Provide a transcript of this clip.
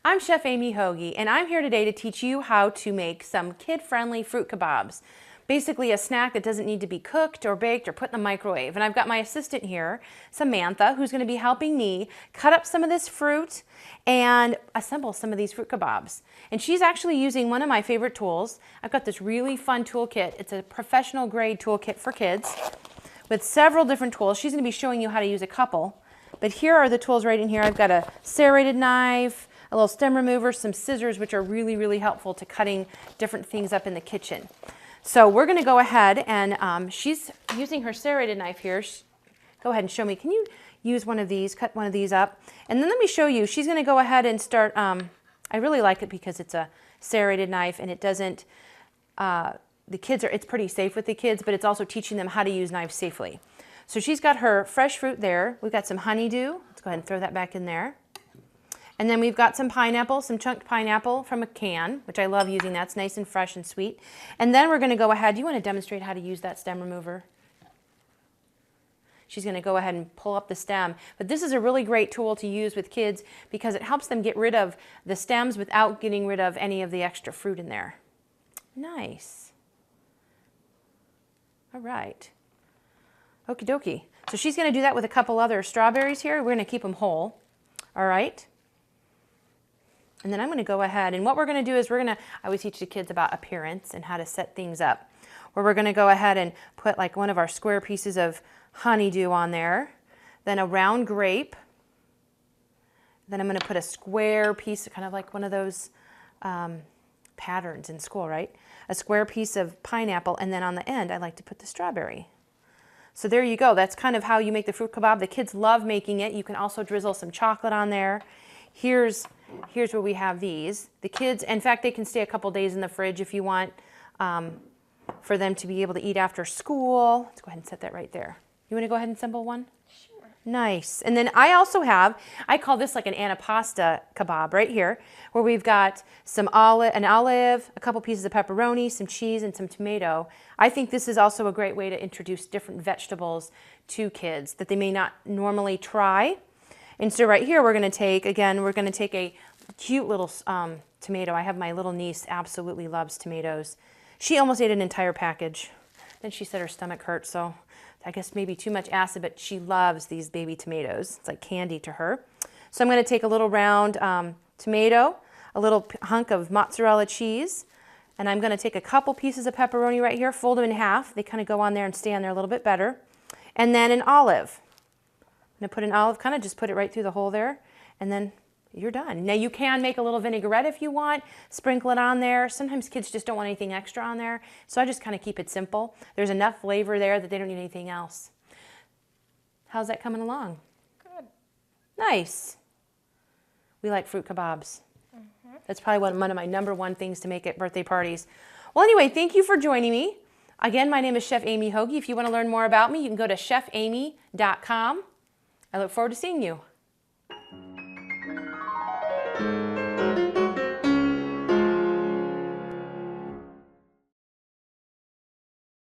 I'm Chef Amy Hoagie, and I'm here today to teach you how to make some kid-friendly fruit kebabs. Basically a snack that doesn't need to be cooked or baked or put in the microwave. And I've got my assistant here, Samantha, who's going to be helping me cut up some of this fruit and assemble some of these fruit kebabs. And she's actually using one of my favorite tools. I've got this really fun toolkit. It's a professional grade toolkit for kids with several different tools. She's going to be showing you how to use a couple. But here are the tools right in here. I've got a serrated knife, a little stem remover, some scissors, which are really, really helpful to cutting different things up in the kitchen. So we're going to go ahead and she's using her serrated knife here. Go ahead and show me. Can you use one of these, cut one of these up? And then let me show you. She's going to go ahead and start. I really like it because it's a serrated knife and it doesn't, it's pretty safe with the kids, but it's also teaching them how to use knives safely. So she's got her fresh fruit there. We've got some honeydew. Let's go ahead and throw that back in there. And then we've got some pineapple, some chunked pineapple from a can, which I love using. That's nice and fresh and sweet. And then we're going to go ahead. Do you want to demonstrate how to use that stem remover? She's going to go ahead and pull up the stem. But this is a really great tool to use with kids because it helps them get rid of the stems without getting rid of any of the extra fruit in there. Nice. All right. Okie dokie. So she's going to do that with a couple other strawberries here. We're going to keep them whole. All right. And then I'm going to go ahead, and what we're going to do is I always teach the kids about appearance and how to set things up. Where we're going to go ahead and put like one of our square pieces of honeydew on there, then a round grape, then I'm going to put a square piece, kind of like one of those patterns in school, right? A square piece of pineapple, and then on the end I like to put the strawberry. So there you go. That's kind of how you make the fruit kebab. The kids love making it. You can also drizzle some chocolate on there. Here's where we have these. The kids, in fact, they can stay a couple days in the fridge if you want for them to be able to eat after school. Let's go ahead and set that right there. You want to go ahead and assemble one? Sure. Nice. And then I also have, I call this like an antipasta kebab right here, where we've got an olive, a couple pieces of pepperoni, some cheese, and some tomato. I think this is also a great way to introduce different vegetables to kids that they may not normally try. And so right here we're going to take a cute little tomato. I have my little niece absolutely loves tomatoes. She almost ate an entire package. Then she said her stomach hurt, so I guess maybe too much acid, but she loves these baby tomatoes. It's like candy to her. So I'm going to take a little round tomato, a little hunk of mozzarella cheese, and I'm going to take a couple pieces of pepperoni right here, fold them in half. They kind of go on there and stay on there a little bit better. And then an olive. I'm going to put an olive, kind of just put it right through the hole there, and then you're done. Now you can make a little vinaigrette if you want, sprinkle it on there. Sometimes kids just don't want anything extra on there, so I just kind of keep it simple. There's enough flavor there that they don't need anything else. How's that coming along? Good. Nice. We like fruit kebabs. Mm-hmm. That's probably one of my #1 things to make at birthday parties. Well, anyway, thank you for joining me. Again, my name is Chef Amy Hoagie. If you want to learn more about me, you can go to chefamy.com. I look forward to seeing you.